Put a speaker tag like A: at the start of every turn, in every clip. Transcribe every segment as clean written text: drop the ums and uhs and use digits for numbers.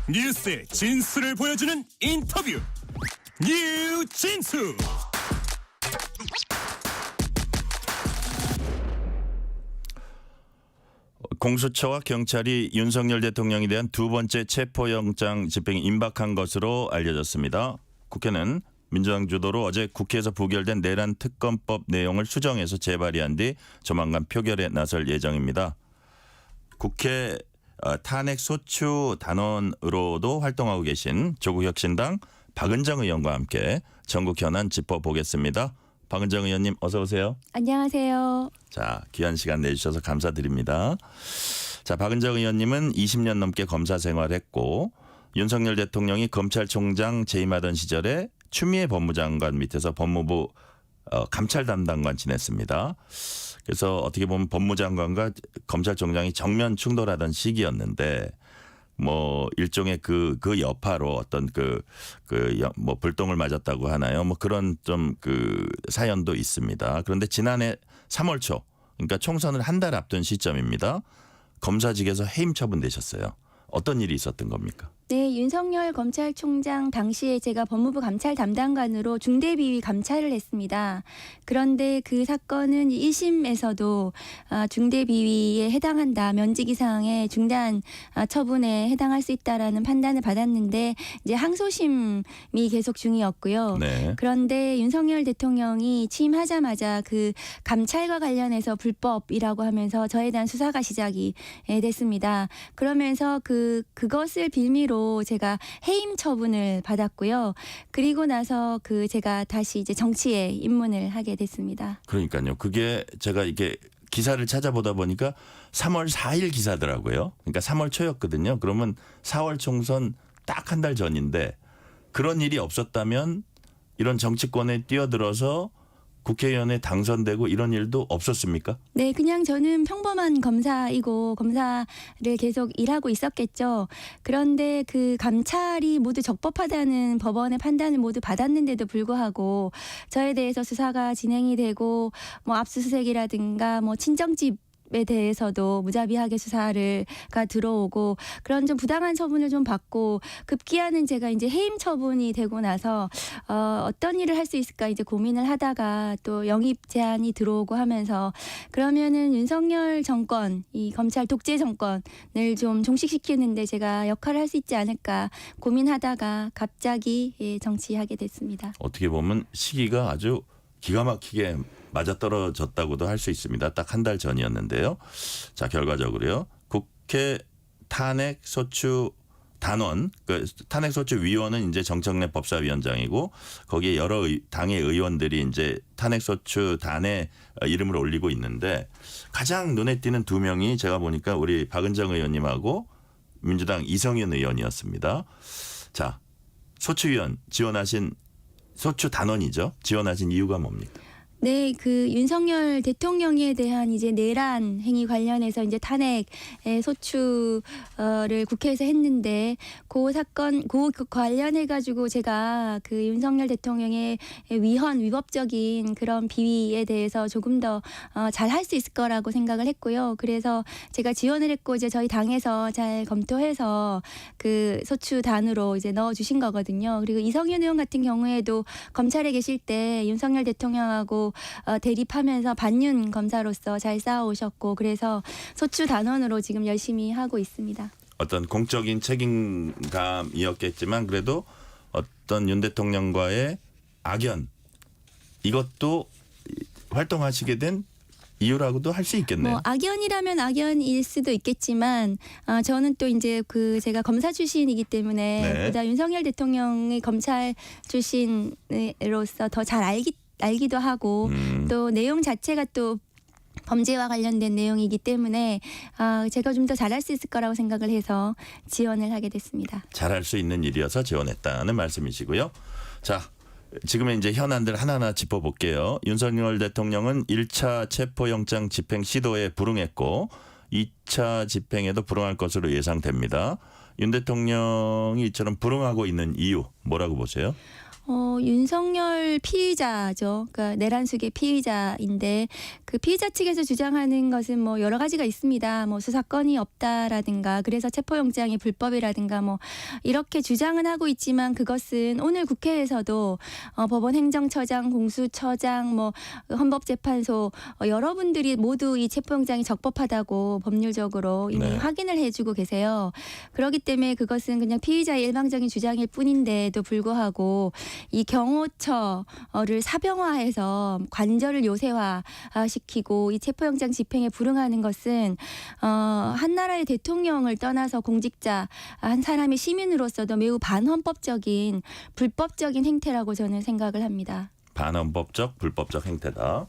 A: 뉴스의 진수를 보여주는 인터뷰 뉴진수.
B: 공수처와 경찰이 윤석열 대통령에 대한 두 번째 체포영장 집행이 임박한 것으로 알려졌습니다. 국회는 민주당 주도로 어제 국회에서 부결된 내란 특검법 내용을 수정해서 재발의한 뒤 조만간 표결에 나설 예정입니다. 국회 탄핵 소추 단원으로도 활동하고 계신 조국혁신당 박은정 의원과 함께 전국 현안 짚어보겠습니다. 박은정 의원님 어서 오세요.
C: 안녕하세요.
B: 자, 귀한 시간 내주셔서 감사드립니다. 자, 박은정 의원님은 20년 넘게 검사 생활했고 윤석열 대통령이 검찰총장 재임하던 시절에 추미애 법무장관 밑에서 법무부 감찰 담당관 지냈습니다. 그래서 어떻게 보면 법무장관과 검찰총장이 정면 충돌하던 시기였는데 뭐 일종의 그 여파로 어떤 뭐 불똥을 맞았다고 하나요? 뭐 그런 좀 사연도 있습니다. 그런데 지난해 3월 초, 그러니까 총선을 한 달 앞둔 시점입니다. 검사직에서 해임 처분되셨어요. 어떤 일이 있었던 겁니까?
C: 네, 윤석열 검찰총장 당시에 제가 법무부 감찰 담당관으로 중대비위 감찰을 했습니다. 그런데 그 사건은 1심에서도 중대비위에 해당한다, 면직 이상의 중단 처분에 해당할 수 있다라는 판단을 받았는데 이제 항소심이 계속 중이었고요.
B: 네.
C: 그런데 윤석열 대통령이 취임하자마자 그 감찰과 관련해서 불법이라고 하면서 저에 대한 수사가 시작이 됐습니다. 그러면서 그것을 빌미로 제가 해임 처분을 받았고요. 그리고 나서 제가 다시 이제 정치에 입문을 하게 됐습니다.
B: 그러니까요. 그게 제가 이게 기사를 찾아보다 보니까 3월 4일 기사더라고요. 그러니까 3월 초였거든요. 그러면 4월 총선 딱 한 달 전인데 그런 일이 없었다면 이런 정치권에 뛰어들어서 국회의원에 당선되고 이런 일도 없었습니까?
C: 네, 그냥 저는 평범한 검사이고 검사를 계속 일하고 있었겠죠. 그런데 그 감찰이 모두 적법하다는 법원의 판단을 모두 받았는데도 불구하고 저에 대해서 수사가 진행이 되고 뭐 압수수색이라든가 뭐 친정집 에 대해서도 무자비하게 수사가 들어오고 그런 좀 부당한 처분을 좀 받고 급기야는 제가 이제 해임 처분이 되고 나서 어떤 일을 할 수 있을까 이제 고민을 하다가 또 영입 제안이 들어오고 하면서 그러면은 윤석열 정권, 이 검찰 독재 정권을 좀 종식시키는데 제가 역할을 할 수 있지 않을까 고민하다가 갑자기 정치하게 됐습니다.
B: 어떻게 보면 시기가 아주 기가 막히게 맞아떨어졌다고도 할 수 있습니다. 딱 한 달 전이었는데요. 자, 결과적으로요. 국회 탄핵 소추 단원, 탄핵 소추 위원은 이제 정청래 법사위원장이고 거기에 여러 당의 의원들이 이제 탄핵 소추 단에 이름을 올리고 있는데 가장 눈에 띄는 두 명이 제가 보니까 우리 박은정 의원님하고 민주당 이성윤 의원이었습니다. 자, 소추위원 지원하신 소추 단원이죠. 지원하신 이유가 뭡니까?
C: 네, 윤석열 대통령에 대한 이제 내란 행위 관련해서 이제 탄핵 소추를 국회에서 했는데 그 사건, 관련해가지고 제가 윤석열 대통령의 위법적인 그런 비위에 대해서 조금 더 잘 할 수 있을 거라고 생각을 했고요. 그래서 제가 지원을 했고 이제 저희 당에서 잘 검토해서 소추단으로 이제 넣어주신 거거든요. 그리고 이성윤 의원 같은 경우에도 검찰에 계실 때 윤석열 대통령하고 대립하면서 반윤 검사로서 잘 싸워오셨고 그래서 소추 단원으로 지금 열심히 하고 있습니다.
B: 어떤 공적인 책임감이었겠지만 그래도 어떤 윤 대통령과의 악연 이것도 활동하시게 된 이유라고도 할 수 있겠네요.
C: 뭐 악연이라면 악연일 수도 있겠지만 저는 또 이제 제가 검사 출신이기 때문에
B: 네.
C: 보다 윤석열 대통령의 검찰 출신으로서 더 잘 알기도 하고 또 내용 자체가 또 범죄와 관련된 내용이기 때문에 제가 좀 더 잘할 수 있을 거라고 생각을 해서 지원을 하게 됐습니다.
B: 잘할 수 있는 일이어서 지원했다는 말씀이시고요. 자, 지금의 이제 현안들 하나하나 짚어볼게요. 윤석열 대통령은 1차 체포영장 집행 시도에 불응했고 2차 집행에도 불응할 것으로 예상됩니다. 윤 대통령이 이처럼 불응하고 있는 이유 뭐라고 보세요?
C: 윤석열 피의자죠. 그러니까 내란숙의 피의자인데 그 피의자 측에서 주장하는 것은 뭐 여러 가지가 있습니다. 뭐 수사권이 없다라든가 그래서 체포영장이 불법이라든가 뭐 이렇게 주장은 하고 있지만 그것은 오늘 국회에서도 법원 행정처장, 공수처장, 뭐 헌법재판소 여러분들이 모두 이 체포영장이 적법하다고 법률적으로 이미
B: 네.
C: 확인을 해주고 계세요. 그렇기 때문에 그것은 그냥 피의자의 일방적인 주장일 뿐인데도 불구하고 이 경호처를 사병화해서 관절을 요새화시키고 이 체포영장 집행에 불응하는 것은 한 나라의 대통령을 떠나서 공직자 한 사람의 시민으로서도 매우 반헌법적인 불법적인 행태라고 저는 생각을 합니다.
B: 반헌법적 불법적 행태다.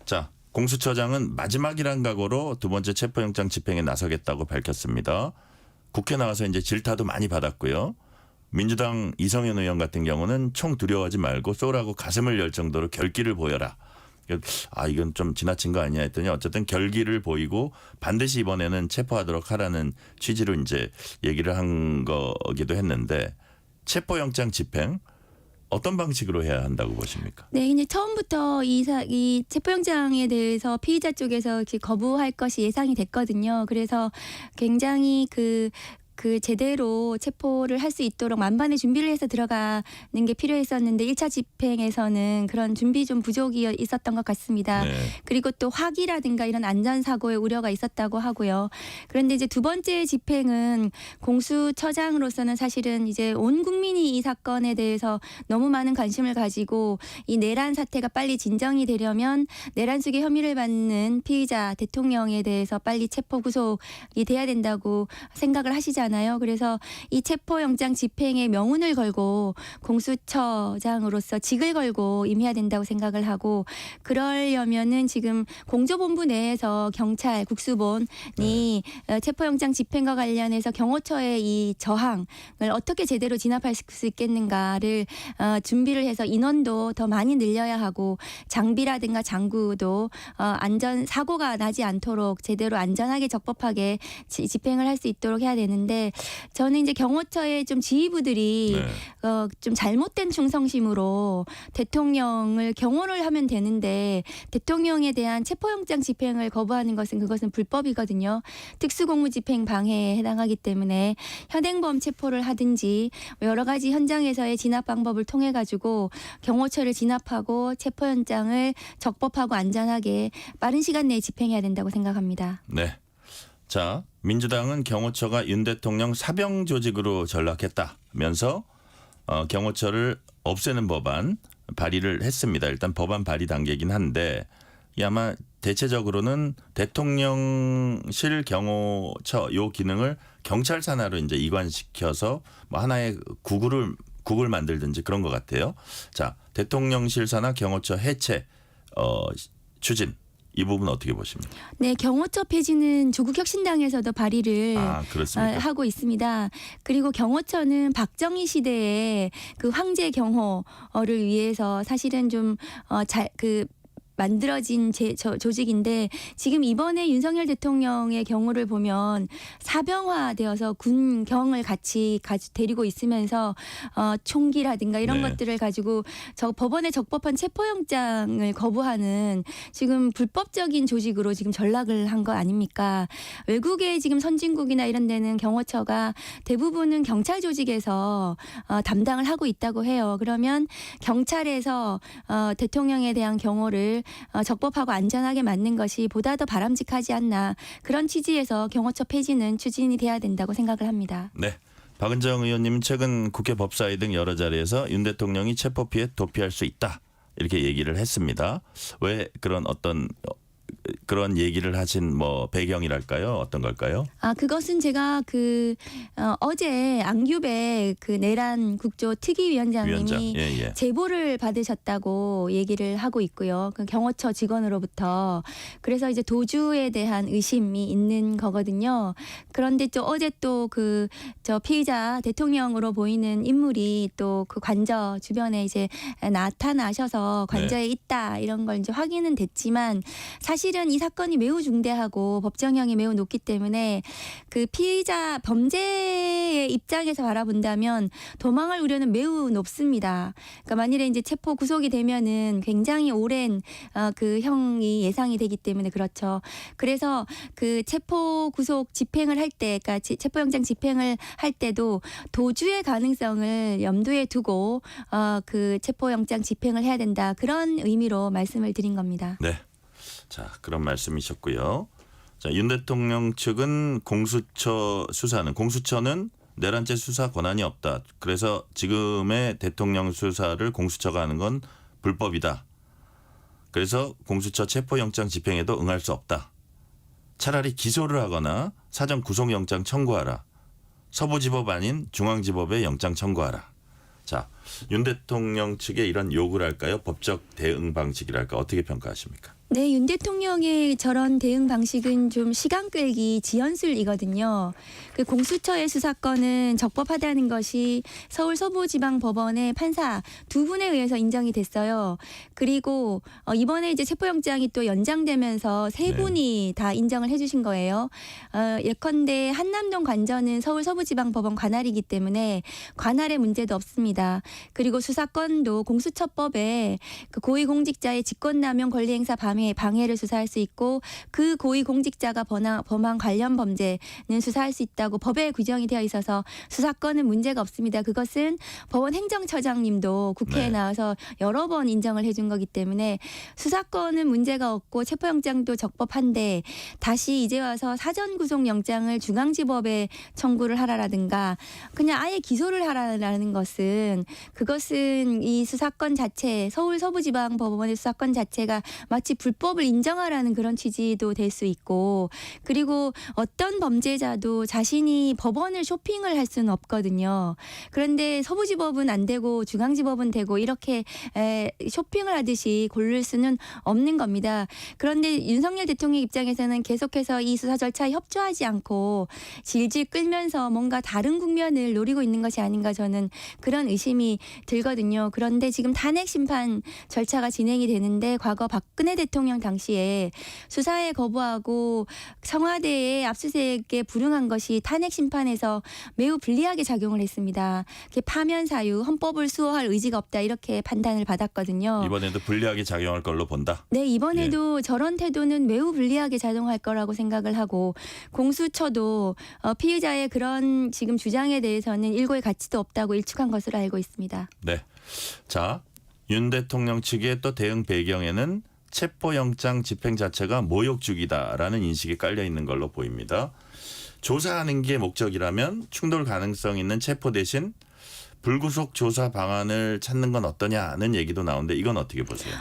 B: 자, 공수처장은 마지막이란 각오로 두 번째 체포영장 집행에 나서겠다고 밝혔습니다. 국회 나와서 이제 질타도 많이 받았고요. 민주당 이성현 의원 같은 경우는 총 두려워하지 말고 쏘라고 가슴을 열 정도로 결기를 보여라. 이건 좀 지나친 거 아니야 했더니 어쨌든 결기를 보이고 반드시 이번에는 체포하도록 하라는 취지로 이제 얘기를 한 거기도 했는데 체포영장 집행 어떤 방식으로 해야 한다고 보십니까?
C: 네, 이제 처음부터 이 체포영장에 대해서 피의자 쪽에서 이렇게 거부할 것이 예상이 됐거든요. 그래서 굉장히 그 제대로 체포를 할 수 있도록 만반의 준비를 해서 들어가는 게 필요했었는데 1차 집행에서는 그런 준비 좀 부족이 있었던 것 같습니다.
B: 네.
C: 그리고 또 화기라든가 이런 안전사고의 우려가 있었다고 하고요. 그런데 이제 두 번째 집행은 공수처장으로서는 사실은 이제 온 국민이 이 사건에 대해서 너무 많은 관심을 가지고 이 내란 사태가 빨리 진정이 되려면 내란숙의 혐의를 받는 피의자 대통령에 대해서 빨리 체포 구속이 돼야 된다고 생각을 하시잖아요. 그래서 이 체포영장 집행에 명운을 걸고 공수처장으로서 직을 걸고 임해야 된다고 생각을 하고 그러려면은 지금 공조본부 내에서 경찰 국수본이 체포영장 집행과 관련해서 경호처의 이 저항을 어떻게 제대로 진압할 수 있겠는가를 준비를 해서 인원도 더 많이 늘려야 하고 장비라든가 장구도 안전 사고가 나지 않도록 제대로 안전하게 적법하게 집행을 할 수 있도록 해야 되는데 저는 이제 경호처의 좀 지휘부들이 좀 잘못된 충성심으로 대통령을 경호를 하면 되는데 대통령에 대한 체포영장 집행을 거부하는 그것은 불법이거든요. 특수공무집행 방해에 해당하기 때문에 현행범 체포를 하든지 여러 가지 현장에서의 진압 방법을 통해 가지고 경호처를 진압하고 체포영장을 적법하고 안전하게 빠른 시간 내에 집행해야 된다고 생각합니다.
B: 네. 자, 민주당은 경호처가 윤 대통령 사병 조직으로 전락했다면서 경호처를 없애는 법안 발의를 했습니다. 일단 법안 발의 단계이긴 한데 이 아마 대체적으로는 대통령실 경호처 요 기능을 경찰 산하로 이제 이관시켜서 뭐 하나의 국을 만들든지 그런 것 같아요. 자, 대통령실 산하 경호처 해체 추진. 이 부분 어떻게 보십니까?
C: 네, 경호처 폐지는 조국혁신당에서도 발의를
B: 그렇습니까?
C: 하고 있습니다. 그리고 경호처는 박정희 시대에 그 황제 경호를 위해서 사실은 좀 만들어진 조직인데 지금 이번에 윤석열 대통령의 경우를 보면 사병화되어서 군경을 같이 데리고 있으면서 총기라든가 이런 것들을 가지고 법원의 적법한 체포영장을 거부하는 지금 불법적인 조직으로 지금 전락을 한 거 아닙니까? 외국의 지금 선진국이나 이런 데는 경호처가 대부분은 경찰 조직에서 담당을 하고 있다고 해요. 그러면 경찰에서 대통령에 대한 경호를 적법하고 안전하게 맞는 것이 보다 더 바람직하지 않나 그런 취지에서 경호처 폐지는 추진이 돼야 된다고 생각을 합니다.
B: 네. 박은정 의원님은 최근 국회 법사위 등 여러 자리에서 윤 대통령이 체포 피해 도피할 수 있다 이렇게 얘기를 했습니다. 왜 그런 얘기를 하신 뭐 배경이랄까요? 어떤 걸까요?
C: 그것은 제가 어제 안규배 내란 국조 특위위원장님이 제보를 받으셨다고 얘기를 하고 있고요. 그 경호처 직원으로부터. 그래서 이제 도주에 대한 의심이 있는 거거든요. 그런데 또 어제 또 저 피의자 대통령으로 보이는 인물이 또 그 관저 주변에 이제 나타나셔서 관저에 있다 이런 걸 이제 확인은 됐지만 사실은 사실은 이 사건이 매우 중대하고 법정형이 매우 높기 때문에 그 피의자 범죄의 입장에서 바라본다면 도망할 우려는 매우 높습니다. 그러니까 만일에 이제 체포 구속이 되면은 굉장히 오랜 그 형이 예상이 되기 때문에 그렇죠. 그래서 그 체포 구속 집행을 할 때, 그러니까 체포영장 집행을 할 때도 도주의 가능성을 염두에 두고 그 체포영장 집행을 해야 된다. 그런 의미로 말씀을 드린 겁니다.
B: 네. 자, 그런 말씀이셨고요. 자, 윤 대통령 측은 공수처는 내란죄 수사 권한이 없다. 그래서 지금의 대통령 수사를 공수처가 하는 건 불법이다. 그래서 공수처 체포영장 집행에도 응할 수 없다. 차라리 기소를 하거나 사전 구속영장 청구하라. 서부지법 아닌 중앙지법에 영장 청구하라. 자, 윤 대통령 측의 이런 요구를 할까요? 법적 대응 방식이랄까 어떻게 평가하십니까?
C: 네, 윤 대통령의 저런 대응 방식은 좀 시간 끌기 지연술이거든요. 그 공수처의 수사권은 적법하다는 것이 서울 서부지방법원의 판사 2분에 의해서 인정이 됐어요. 그리고 이번에 이제 체포영장이 또 연장되면서 3분이 다 인정을 해주신 거예요. 예컨대 한남동 관저는 서울 서부지방법원 관할이기 때문에 관할의 문제도 없습니다. 그리고 수사권도 공수처법에 그 고위공직자의 직권남용 권리행사 방해를 수사할 수 있고 그 고위공직자가 범한 관련 범죄는 수사할 수 있다고 법에 규정이 되어 있어서 수사권은 문제가 없습니다. 그것은 법원 행정처장님도 국회에
B: 네.
C: 나와서 여러 번 인정을 해준 거기 때문에 수사권은 문제가 없고 체포영장도 적법한데 다시 이제 와서 사전구속영장을 중앙지법에 청구를 하라라든가 그냥 아예 기소를 하라는 것은 그것은 이 수사권 자체 서울 서부지방법원의 수사권 자체가 마치 불법을 인정하라는 그런 취지도 될 수 있고 그리고 어떤 범죄자도 자신이 법원을 쇼핑을 할 수는 없거든요. 그런데 서부지법은 안 되고 중앙지법은 되고 이렇게 쇼핑을 하듯이 고를 수는 없는 겁니다. 그런데 윤석열 대통령 입장에서는 계속해서 이 수사 절차에 협조하지 않고 질질 끌면서 뭔가 다른 국면을 노리고 있는 것이 아닌가 저는 그런 의심이 들거든요. 그런데 지금 탄핵 심판 절차가 진행이 되는데 과거 박근혜 대통령 당시에 수사에 거부하고 청와대의 압수수색에 불응한 것이 탄핵 심판에서 매우 불리하게 작용을 했습니다. 파면 사유, 헌법을 수호할 의지가 없다 이렇게 판단을 받았거든요.
B: 이번에도 불리하게 작용할 걸로 본다.
C: 네, 이번에도 저런 태도는 매우 불리하게 작용할 거라고 생각을 하고 공수처도 피의자의 그런 지금 주장에 대해서는 일고의 가치도 없다고 일축한 것으로 알고 있습니다.
B: 네. 자, 윤 대통령 측의 또 대응 배경에는 체포영장 집행 자체가 모욕주기다라는 인식이 깔려 있는 걸로 보입니다. 조사하는 게 목적이라면 충돌 가능성 있는 체포 대신 불구속 조사 방안을 찾는 건 어떠냐는 얘기도 나오는데 이건 어떻게 보세요?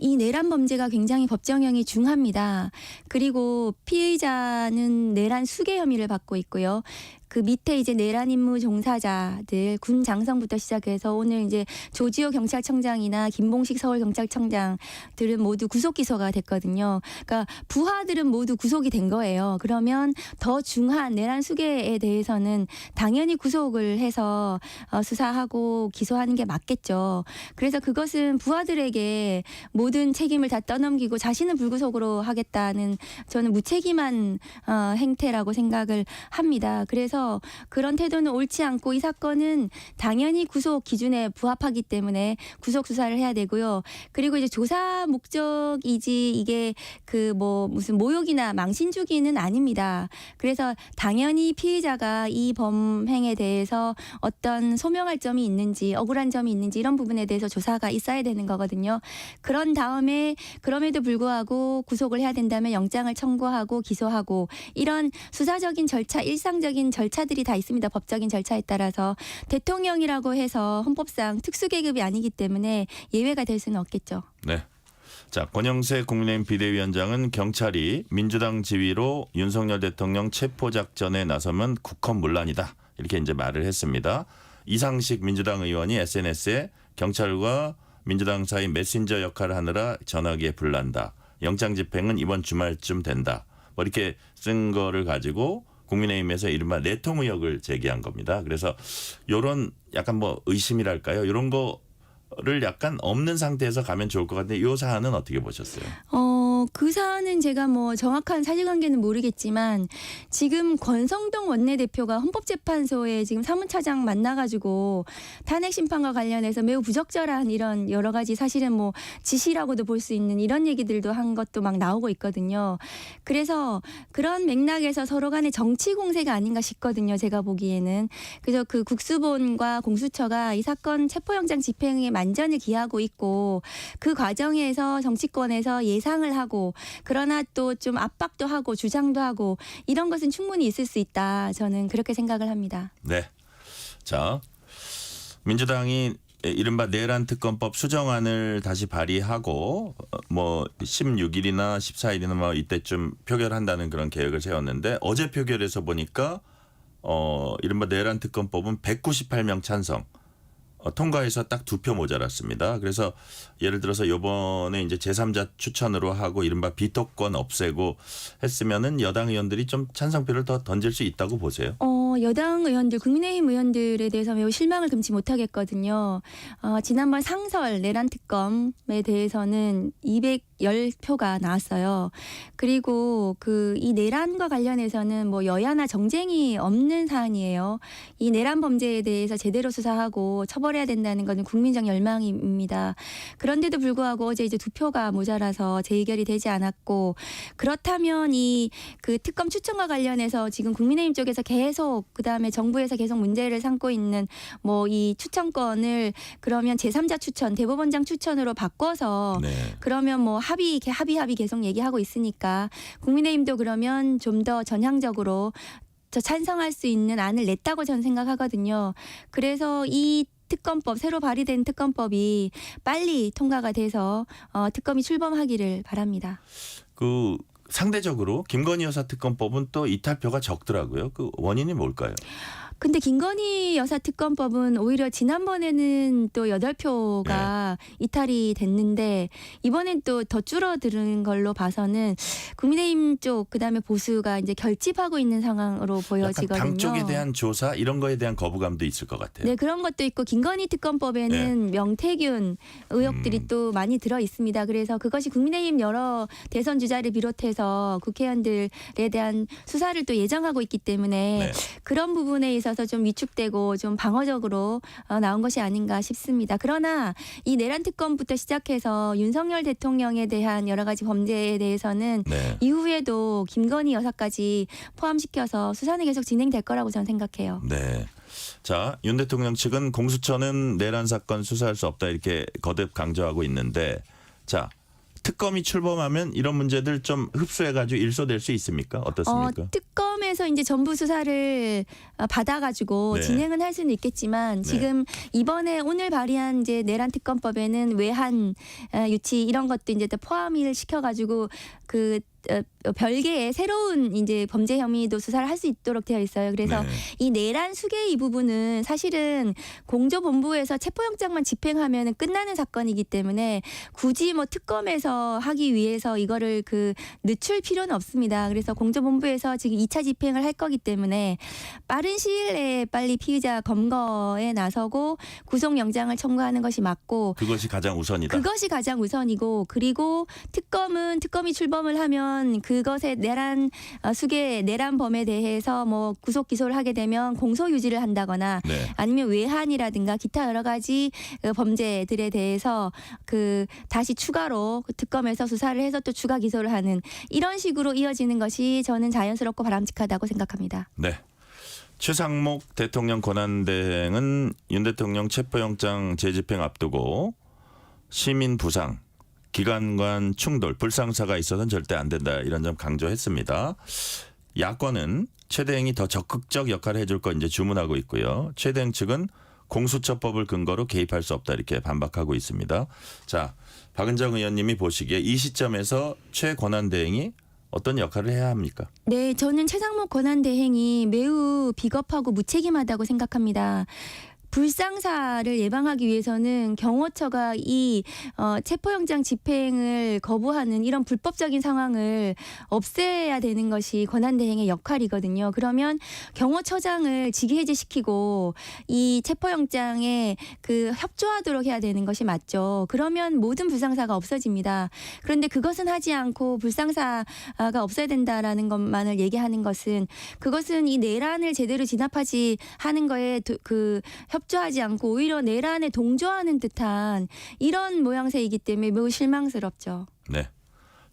C: 이 내란 범죄가 굉장히 법정형이 중합니다. 그리고 피의자는 내란 수괴 혐의를 받고 있고요. 그 밑에 이제 내란 임무 종사자들 군 장성부터 시작해서 오늘 이제 조지호 경찰청장이나 김봉식 서울경찰청장들은 모두 구속 기소가 됐거든요. 그러니까 부하들은 모두 구속이 된 거예요. 그러면 더 중한 내란 수괴에 대해서는 당연히 구속을 해서 수사하고 기소하는 게 맞겠죠. 그래서 그것은 부하들에게 모든 책임을 다 떠넘기고 자신은 불구속으로 하겠다는 저는 무책임한 행태라고 생각을 합니다. 그래서 그런 태도는 옳지 않고 이 사건은 당연히 구속 기준에 부합하기 때문에 구속 수사를 해야 되고요. 그리고 이제 조사 목적이지 이게 그 뭐 무슨 모욕이나 망신 주기는 아닙니다. 그래서 당연히 피의자가 이 범행에 대해서 어떤 소명할 점이 있는지 억울한 점이 있는지 이런 부분에 대해서 조사가 있어야 되는 거거든요. 그런 다음에 그럼에도 불구하고 구속을 해야 된다면 영장을 청구하고 기소하고 이런 수사적인 절차, 일상적인 절차들이 다 있습니다. 법적인 절차에 따라서 대통령이라고 해서 헌법상 특수계급이 아니기 때문에 예외가 될 수는 없겠죠.
B: 네. 자, 권영세 국민의힘 비대위원장은 경찰이 민주당 지휘로 윤석열 대통령 체포작전에 나서면 국헌문란이다. 이렇게 이제 말을 했습니다. 이상식 민주당 의원이 SNS에 경찰과 민주당 사이 메신저 역할을 하느라 전화기에 불난다. 영장 집행은 이번 주말쯤 된다. 뭐 이렇게 쓴 거를 가지고 국민의힘에서 이른바 내통 의혹을 제기한 겁니다. 그래서 이런 약간 뭐 의심이랄까요? 이런 거를 약간 없는 상태에서 가면 좋을 것 같은데 이 사안은 어떻게 보셨어요?
C: 그 사안은 제가 뭐 정확한 사실관계는 모르겠지만 지금 권성동 원내대표가 헌법재판소에 지금 사무차장 만나가지고 탄핵 심판과 관련해서 매우 부적절한 이런 여러 가지 사실은 뭐 지시라고도 볼 수 있는 이런 얘기들도 한 것도 막 나오고 있거든요. 그래서 그런 맥락에서 서로 간의 정치 공세가 아닌가 싶거든요. 제가 보기에는. 그래서 그 국수본과 공수처가 이 사건 체포영장 집행에 만전을 기하고 있고 그 과정에서 정치권에서 예상을 하고 그러나 또 좀 압박도 하고 주장도 하고 이런 것은 충분히 있을 수 있다. 저는 그렇게 생각을 합니다.
B: 네. 자, 민주당이 이른바 내란 특검법 수정안을 다시 발의하고 뭐 16일이나 14일이나 뭐 이때쯤 표결한다는 그런 계획을 세웠는데 어제 표결에서 보니까 이른바 내란 특검법은 198명 찬성. 통과해서 딱 2표 모자랐습니다. 그래서 예를 들어서 이번에 이제 제3자 추천으로 하고 이른바 비토권 없애고 했으면은 여당 의원들이 좀 찬성표를 더 던질 수 있다고 보세요.
C: 여당 의원들, 국민의힘 의원들에 대해서 매우 실망을 금치 못하겠거든요. 지난번 상설 내란 특검에 대해서는 210표가 나왔어요. 그리고 이 내란과 관련해서는 뭐 여야나 정쟁이 없는 사안이에요. 이 내란 범죄에 대해서 제대로 수사하고 처벌해야 된다는 것은 국민적 열망입니다. 그런데도 불구하고 어제 이제 2표가 모자라서 재의결이 되지 않았고 그렇다면 그 특검 추천과 관련해서 지금 국민의힘 쪽에서 계속 그다음에 정부에서 계속 문제를 삼고 있는 뭐 이 추천권을 그러면 제3자 추천, 대법원장 추천으로 바꿔서
B: 네.
C: 그러면 뭐 합의 계속 얘기하고 있으니까 국민의힘도 그러면 좀 더 전향적으로 저 찬성할 수 있는 안을 냈다고 저는 생각하거든요. 그래서 이 특검법, 새로 발의된 특검법이 빨리 통과가 돼서 특검이 출범하기를 바랍니다.
B: 상대적으로 김건희 여사 특검법은 또 이탈표가 적더라고요. 그 원인이 뭘까요?
C: 근데 김건희 여사 특검법은 오히려 지난번에는 또 8표가 이탈이 됐는데 이번엔 또 더 줄어드는 걸로 봐서는 국민의힘 쪽 그다음에 보수가 이제 결집하고 있는 상황으로 보여지거든요.
B: 당 쪽에 대한 조사 이런 거에 대한 거부감도 있을 것 같아요.
C: 네, 그런 것도 있고 김건희 특검법에는 명태균 의혹들이 또 많이 들어 있습니다. 그래서 그것이 국민의힘 여러 대선 주자를 비롯해서 국회의원들에 대한 수사를 또 예정하고 있기 때문에 그런 부분에 있어서 좀 위축되고 좀 방어적으로 나온 것이 아닌가 싶습니다. 그러나 이 내란 특검부터 시작해서 윤석열 대통령에 대한 여러 가지 범죄에 대해서는 이후에도 김건희 여사까지 포함시켜서 수사는 계속 진행될 거라고 저는 생각해요.
B: 네. 자, 윤 대통령 측은 공수처는 내란 사건 수사할 수 없다 이렇게 거듭 강조하고 있는데 자, 특검이 출범하면 이런 문제들 좀 흡수해가지고 일소될 수 있습니까? 어떻습니까?
C: 특검에서 이제 전부 수사를 받아가지고 진행은 할 수는 있겠지만 지금 이번에 오늘 발의한 이제 내란 특검법에는 외환 유치 이런 것도 이제 또 포함을 시켜가지고 별개의 새로운 이제 범죄 혐의도 수사를 할 수 있도록 되어 있어요. 그래서 이 내란 수계 이 부분은 사실은 공조본부에서 체포영장만 집행하면 끝나는 사건이기 때문에 굳이 뭐 특검에서 하기 위해서 이거를 늦출 필요는 없습니다. 그래서 공조본부에서 지금 2차 집행을 할 거기 때문에 빠른 시일 내에 빨리 피의자 검거에 나서고 구속영장을 청구하는 것이 맞고
B: 그것이 가장 우선이다.
C: 그것이 가장 우선이고 그리고 특검이 출범을 하면 그것에 내란 수계 내란범에 대해서 뭐 구속 기소를 하게 되면 공소 유지를 한다거나 아니면 외환이라든가 기타 여러 가지 범죄들에 대해서 다시 추가로 특검에서 수사를 해서 또 추가 기소를 하는 이런 식으로 이어지는 것이 저는 자연스럽고 바람직하다고 생각합니다.
B: 네. 최상목 대통령 권한대행은 윤 대통령 체포영장 재집행 앞두고 시민 부상 기관 간 충돌, 불상사가 있어서는 절대 안 된다 이런 점 강조했습니다. 야권은 최 대행이 더 적극적 역할을 해줄 거 이제 주문하고 있고요. 최 대행 측은 공수처법을 근거로 개입할 수 없다 이렇게 반박하고 있습니다. 자, 박은정 의원님이 보시기에 이 시점에서 최 권한대행이 어떤 역할을 해야 합니까?
C: 네, 저는 최상목 권한대행이 매우 비겁하고 무책임하다고 생각합니다. 불상사를 예방하기 위해서는 경호처가 이 체포영장 집행을 거부하는 이런 불법적인 상황을 없애야 되는 것이 권한대행의 역할이거든요. 그러면 경호처장을 직위해제시키고 이 체포영장에 그 협조하도록 해야 되는 것이 맞죠. 그러면 모든 불상사가 없어집니다. 그런데 그것은 하지 않고 불상사가 없어야 된다라는 것만을 얘기하는 것은 그것은 이 내란을 제대로 진압하지 하는 거에 협조하지 않고 오히려 내란에 동조하는 듯한 이런 모양새이기 때문에 매우 실망스럽죠.
B: 네.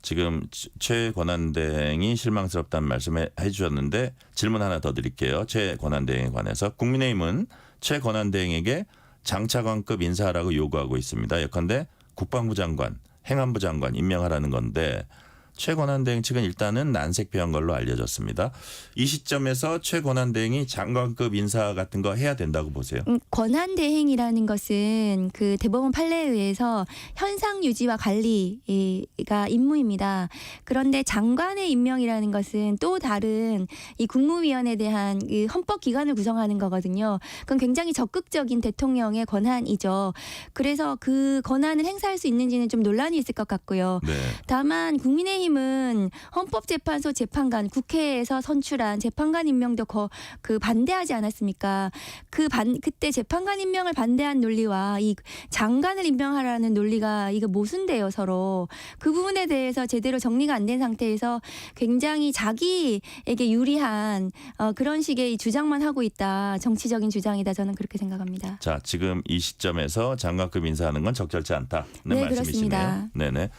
B: 지금 최 권한대행이 실망스럽다는 말씀을 해주셨는데 질문 하나 더 드릴게요. 최 권한대행에 관해서 국민의힘은 최 권한대행에게 장차관급 인사하라고 요구하고 있습니다. 예컨대 국방부 장관, 행안부 장관 임명하라는 건데 최 권한대행 측은 일단은 난색표한 걸로 알려졌습니다. 이 시점에서 최 권한대행이 장관급 인사 같은 거 해야 된다고 보세요?
C: 권한대행이라는 것은 그 대법원 판례에 의해서 현상 유지와 관리가 임무입니다. 그런데 장관의 임명이라는 것은 또 다른 이 국무위원에 대한 그 헌법 기관을 구성하는 거거든요. 그건 굉장히 적극적인 대통령의 권한이죠. 그래서 그 권한을 행사할 수 있는지는 좀 논란이 있을 것 같고요.
B: 네.
C: 다만 국민의힘은 헌법재판소 재판관 국회에서 선출한 재판관 임명도 반대하지 않았습니까? 그때 재판관 임명을 반대한 논리와 이 장관을 임명하라는 논리가 이거 모순돼요 서로. 그 부분에 대해서 제대로 정리가 안 된 상태에서 굉장히 자기에게 유리한 그런 식의 주장만 하고 있다. 정치적인 주장이다. 저는 그렇게 생각합니다.
B: 자, 지금 이 시점에서 장관급 인사하는 건 적절치 않다는
C: 네,
B: 말씀이시네요.
C: 그렇습니다.
B: 네네.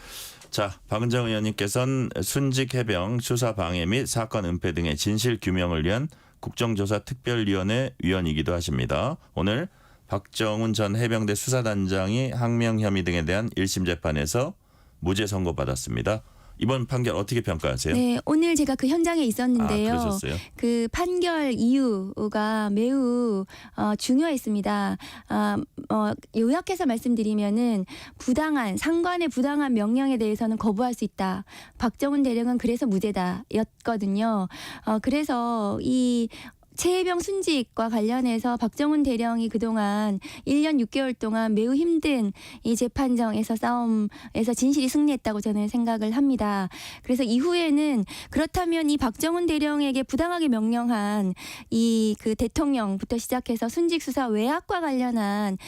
B: 자, 박은정 의원님께서는 순직 해병 수사 방해 및 사건 은폐 등의 진실 규명을 위한 국정조사 특별위원회 위원이기도 하십니다. 오늘 박정훈 전 해병대 수사단장이 항명 혐의 등에 대한 1심 재판에서 무죄 선고받았습니다. 이번 판결 어떻게 평가하세요?
C: 네, 오늘 제가 그 현장에 있었는데요.
B: 그러셨어요?
C: 그 판결 이유가 매우 중요했습니다. 요약해서 말씀드리면은 부당한 상관의 부당한 명령에 대해서는 거부할 수 있다. 박정훈 대령은 그래서 무죄다였거든요. 그래서 이 최해병 순직과 관련해서 박정훈 대령이 그동안 1년 6개월 동안 매우 힘든 이 재판정에서 싸움에서 진실이 승리했다고 저는 생각을 합니다. 그래서 이후에는 그렇다면 이 박정훈 대령에게 부당하게 명령한 이 그 대통령부터 시작해서 순직 수사 외압과 관련한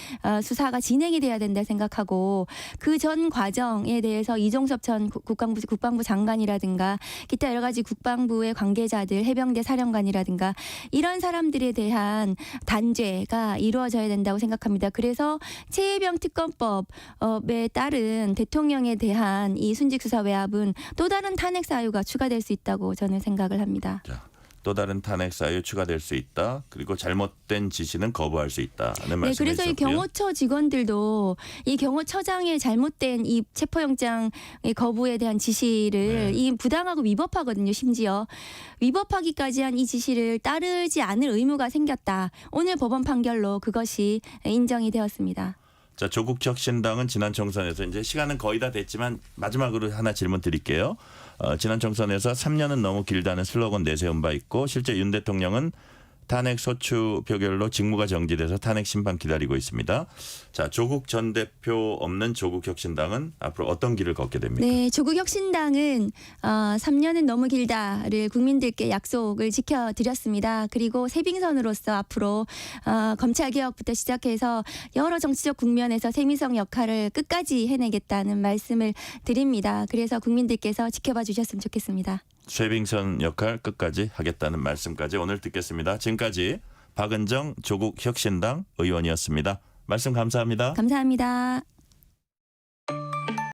C: 수사가 진행이 돼야 된다 생각하고 그 전 과정에 대해서 이종섭 전 국방부 장관이라든가 기타 여러 가지 국방부의 관계자들 해병대 사령관이라든가 이런 사람들에 대한 단죄가 이루어져야 된다고 생각합니다. 그래서 최해병 특검법에 따른 대통령에 대한 이 순직수사 외압은 또 다른 탄핵 사유가 추가될 수 있다고 저는 생각을 합니다.
B: 자, 또 다른 탄핵 사유 추가될 수 있다. 그리고 잘못된 지시는 거부할 수 있다는
C: 네,
B: 말씀해
C: 그래서 이
B: 주셨고요.
C: 경호처 직원들도 이 경호처장의 잘못된 이 체포영장 거부에 대한 지시를
B: 네.
C: 이 부당하고 위법하거든요. 심지어 위법하기까지 한 이 지시를 따르지 않을 의무가 생겼다. 오늘 법원 판결로 그것이 인정이 되었습니다.
B: 자, 조국혁신당은 지난 총선에서 이제 시간은 거의 다 됐지만 마지막으로 하나 질문 드릴게요. 지난 총선에서 3년은 너무 길다는 슬로건 내세운 바 있고 실제 윤 대통령은 탄핵 소추 표결로 직무가 정지돼서 탄핵 심판 기다리고 있습니다. 자, 조국 전 대표 없는 조국혁신당은 앞으로 어떤 길을 걷게 됩니까?
C: 네, 조국혁신당은 3년은 너무 길다를 국민들께 약속을 지켜드렸습니다. 그리고 새빙선으로서 앞으로 검찰개혁부터 시작해서 여러 정치적 국면에서 세미성 역할을 끝까지 해내겠다는 말씀을 드립니다. 그래서 국민들께서 지켜봐 주셨으면 좋겠습니다.
B: 쇠빙선 역할 끝까지 하겠다는 말씀까지 오늘 듣겠습니다. 지금까지 박은정 조국혁신당 의원이었습니다. 말씀 감사합니다.
C: 감사합니다.